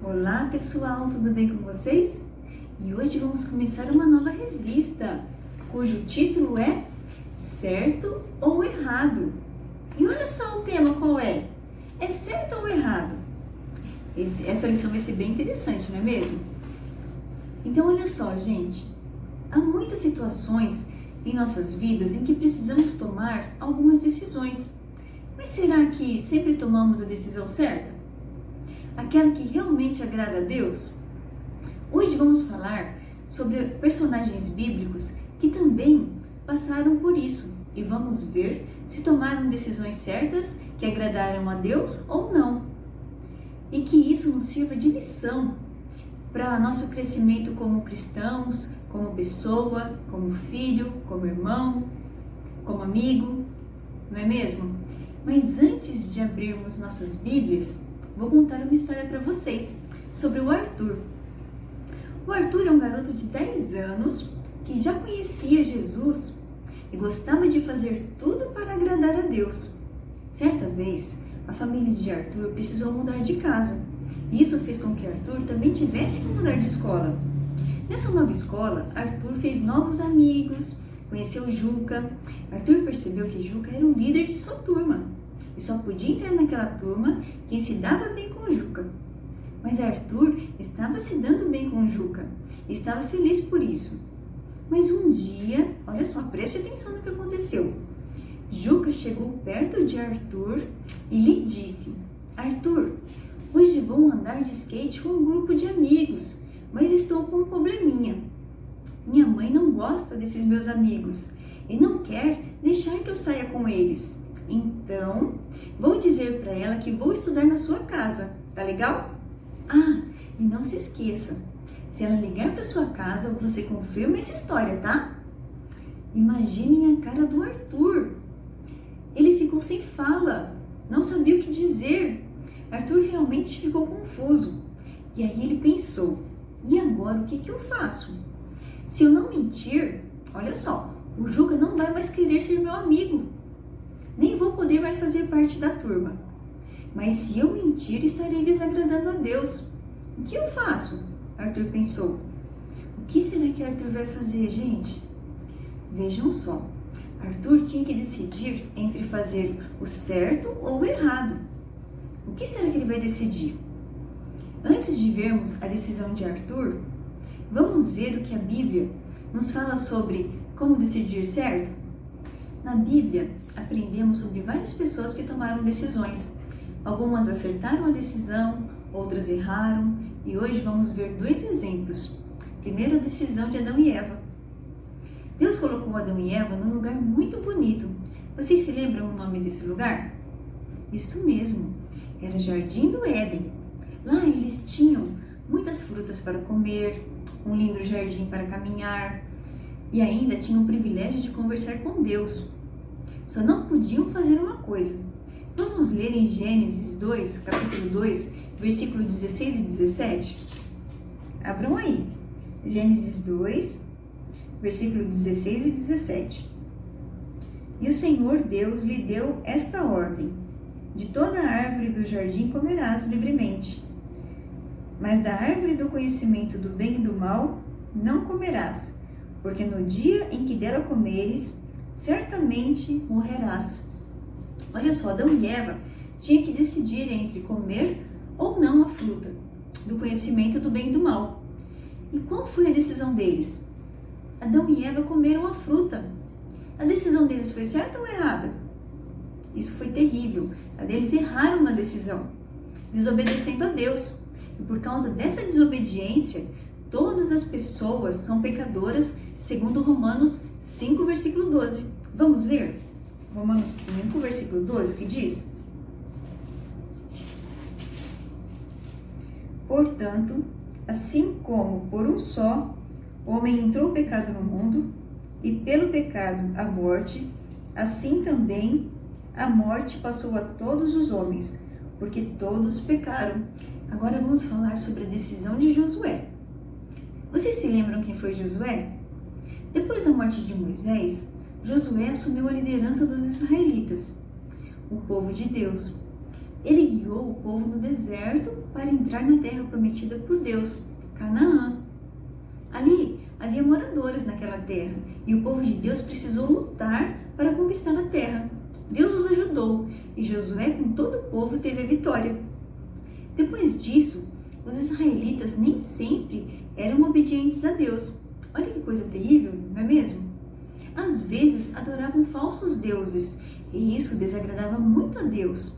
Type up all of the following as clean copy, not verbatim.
Olá pessoal, tudo bem com vocês? E hoje vamos começar uma nova revista, cujo título é Certo ou Errado. E olha só o tema qual é? É certo ou errado? Essa lição vai ser bem interessante, não é mesmo? Então olha só, gente, há muitas situações em nossas vidas em que precisamos tomar algumas decisões. Mas será que sempre tomamos a decisão certa? Aquela que realmente agrada a Deus? Hoje vamos falar sobre personagens bíblicos que também passaram por isso e vamos ver se tomaram decisões certas que agradaram a Deus ou não. E que isso nos sirva de lição para nosso crescimento como cristãos, como pessoa, como filho, como irmão, como amigo, não é mesmo? Mas antes de abrirmos nossas Bíblias, vou contar uma história para vocês sobre o Arthur. O Arthur é um garoto de 10 anos que já conhecia Jesus e gostava de fazer tudo para agradar a Deus. Certa vez, a família de Arthur precisou mudar de casa. E isso fez com que Arthur também tivesse que mudar de escola. Nessa nova escola, Arthur fez novos amigos, conheceu Juca. Arthur percebeu que Juca era o líder de sua turma. E só podia entrar naquela turma quem se dava bem com Juca. Mas Arthur estava se dando bem com Juca e estava feliz por isso. Mas um dia, olha só, preste atenção no que aconteceu. Juca chegou perto de Arthur e lhe disse: Arthur, hoje vou andar de skate com um grupo de amigos, mas estou com um probleminha. Minha mãe não gosta desses meus amigos e não quer deixar que eu saia com eles. Então, vou dizer para ela que vou estudar na sua casa, tá legal? Ah, e não se esqueça, se ela ligar para sua casa, você confirma essa história, tá? Imaginem a cara do Arthur. Ele ficou sem fala, não sabia o que dizer. Arthur realmente ficou confuso. E aí ele pensou, e agora o que eu faço? Se eu não mentir, olha só, o Juca não vai mais querer ser meu amigo. Nem vou poder mais fazer parte da turma. Mas se eu mentir, estarei desagradando a Deus. O que eu faço? Arthur pensou. O que será que Arthur vai fazer, gente? Vejam só. Arthur tinha que decidir entre fazer o certo ou o errado. O que será que ele vai decidir? Antes de vermos a decisão de Arthur, vamos ver o que a Bíblia nos fala sobre como decidir certo? Na Bíblia, aprendemos sobre várias pessoas que tomaram decisões. Algumas acertaram a decisão, outras erraram, e hoje vamos ver dois exemplos. Primeiro, a decisão de Adão e Eva. Deus colocou Adão e Eva num lugar muito bonito. Vocês se lembram o nome desse lugar? Isso mesmo, era Jardim do Éden. Lá eles tinham muitas frutas para comer, um lindo jardim para caminhar e ainda tinham o privilégio de conversar com Deus. Só não podiam fazer uma coisa. Vamos ler em Gênesis 2, capítulo 2, versículo 16 e 17? Abram aí. Gênesis 2, versículo 16 e 17. E o Senhor Deus lhe deu esta ordem: de toda a árvore do jardim comerás livremente, mas da árvore do conhecimento do bem e do mal não comerás, porque no dia em que dela comeres, certamente morrerás. Olha só, Adão e Eva tinham que decidir entre comer ou não a fruta do conhecimento do bem e do mal. E qual foi a decisão deles? Adão e Eva comeram a fruta. A decisão deles foi certa ou errada? Isso foi terrível. Eles erraram na decisão, desobedecendo a Deus. E por causa dessa desobediência, todas as pessoas são pecadoras, segundo Romanos 5, versículo 12. Vamos ver? Romanos 5, versículo 12, o que diz? Portanto, assim como por um só homem entrou o pecado no mundo, e pelo pecado a morte, assim também a morte passou a todos os homens, porque todos pecaram. Agora vamos falar sobre a decisão de Josué. Vocês se lembram quem foi Josué? Depois da morte de Moisés, Josué assumiu a liderança dos israelitas, o povo de Deus. Ele guiou o povo no deserto para entrar na terra prometida por Deus, Canaã. Ali havia moradores naquela terra e o povo de Deus precisou lutar para conquistar a terra. Deus os ajudou e Josué com todo o povo teve a vitória. Depois disso, os israelitas nem sempre eram obedientes a Deus. Olha que coisa terrível, não é mesmo? Às vezes adoravam falsos deuses e isso desagradava muito a Deus,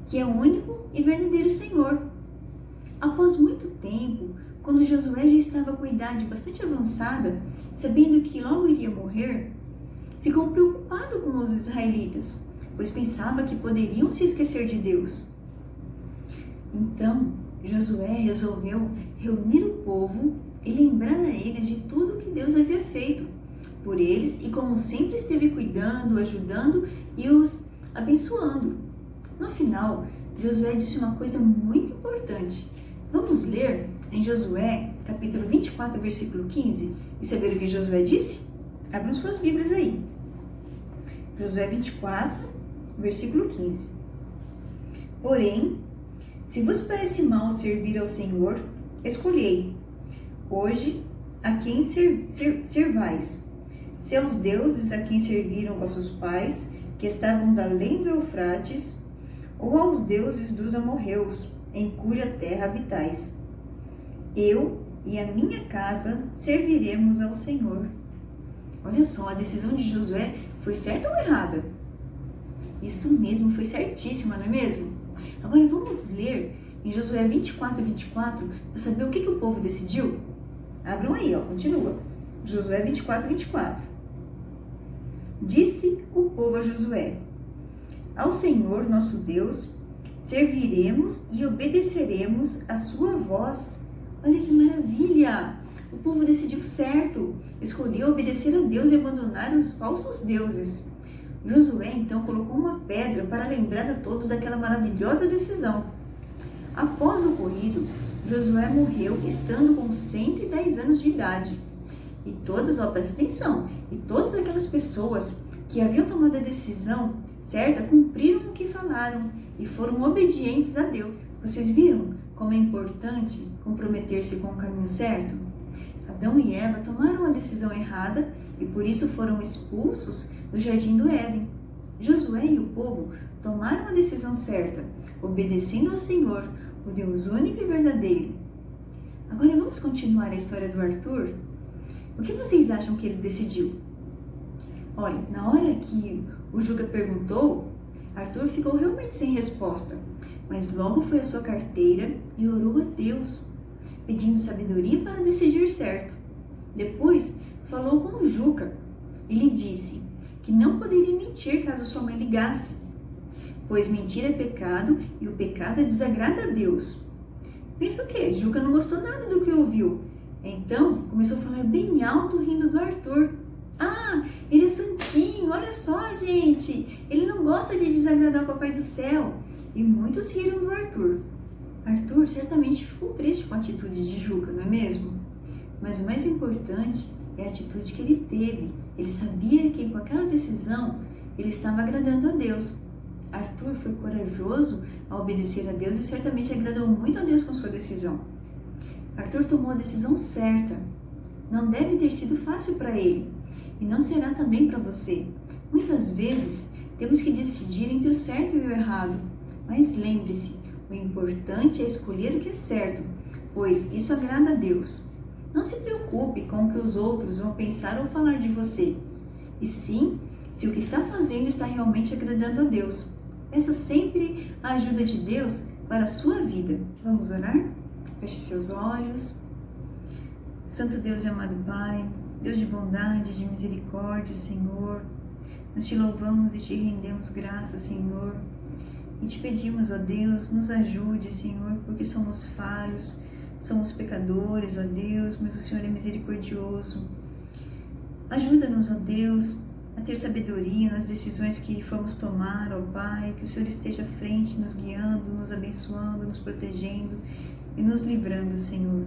que é o único e verdadeiro Senhor. Após muito tempo, quando Josué já estava com a idade bastante avançada, sabendo que logo iria morrer, ficou preocupado com os israelitas, pois pensava que poderiam se esquecer de Deus. Então, Josué resolveu reunir o povo e lembrar a eles de tudo que Deus havia feito por eles e como sempre esteve cuidando, ajudando e os abençoando. No final, Josué disse uma coisa muito importante. Vamos ler em Josué, capítulo 24, versículo 15, e saber o que Josué disse? Abram suas Bíblias aí. Josué 24, versículo 15. Porém, se vos parece mal servir ao Senhor, escolhei hoje a quem servais. Se aos deuses a quem serviram vossos pais, que estavam da além do Eufrates, ou aos deuses dos amorreus, em cuja terra habitais. Eu e a minha casa serviremos ao Senhor. Olha só, a decisão de Josué foi certa ou errada? Isso mesmo, foi certíssima, não é mesmo? Agora vamos ler em Josué 24, 24, para saber o que o povo decidiu? Abram aí, continua. Josué 24, 24. Disse o povo a Josué: ao Senhor nosso Deus serviremos e obedeceremos a sua voz. Olha que maravilha! O povo decidiu certo, escolheu obedecer a Deus e abandonar os falsos deuses. Josué então colocou uma pedra para lembrar a todos daquela maravilhosa decisão. Após o ocorrido, Josué morreu estando com 110 anos de idade. E presta atenção, e todas aquelas pessoas que haviam tomado a decisão certa cumpriram o que falaram e foram obedientes a Deus. Vocês viram como é importante comprometer-se com o caminho certo? Adão e Eva tomaram a decisão errada e por isso foram expulsos do jardim do Éden. Josué e o povo tomaram a decisão certa, obedecendo ao Senhor, o Deus único e verdadeiro. Agora vamos continuar a história do Arthur? O que vocês acham que ele decidiu? Olha, na hora que o Juca perguntou, Arthur ficou realmente sem resposta, mas logo foi à sua carteira e orou a Deus, pedindo sabedoria para decidir certo. Depois falou com o Juca e lhe disse que não poderia mentir caso sua mãe ligasse, pois mentir é pecado e o pecado desagrada a Deus. Pensa o quê? Juca não gostou nada do que ouviu. Então começou a falar bem alto rindo do Arthur. Ah, ele é santinho, olha só, gente. Ele não gosta de desagradar o Papai do Céu. E muitos riram do Arthur. Arthur certamente ficou triste com a atitude de Juca, não é mesmo? Mas o mais importante é a atitude que ele teve. Ele sabia que com aquela decisão ele estava agradando a Deus. Arthur foi corajoso a obedecer a Deus e certamente agradou muito a Deus com sua decisão. Arthur tomou a decisão certa. Não deve ter sido fácil para ele e não será também para você. Muitas vezes temos que decidir entre o certo e o errado, mas lembre-se, o importante é escolher o que é certo, pois isso agrada a Deus. Não se preocupe com o que os outros vão pensar ou falar de você, e sim se o que está fazendo está realmente agradando a Deus. Peça sempre a ajuda de Deus para a sua vida. Vamos orar? Feche seus olhos. Santo Deus e amado Pai, Deus de bondade, de misericórdia, Senhor, nós te louvamos e te rendemos graças, Senhor, e te pedimos, ó Deus, nos ajude, Senhor, porque somos falhos, somos pecadores, ó Deus, mas o Senhor é misericordioso. Ajuda-nos, ó Deus, a ter sabedoria nas decisões que formos tomar, ó Pai, que o Senhor esteja à frente, nos guiando, nos abençoando, nos protegendo e nos livrando, Senhor.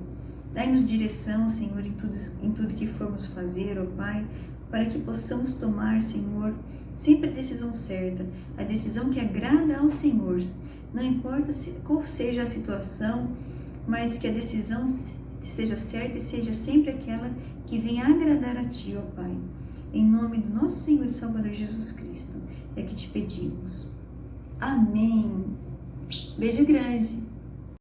Dai-nos direção, Senhor, em tudo que formos fazer, ó Pai, para que possamos tomar, Senhor, sempre a decisão certa, a decisão que agrada ao Senhor. Não importa qual seja a situação, mas que a decisão seja certa e seja sempre aquela que venha agradar a Ti, ó Pai. Em nome do nosso Senhor e Salvador Jesus Cristo, é que te pedimos. Amém. Beijo grande.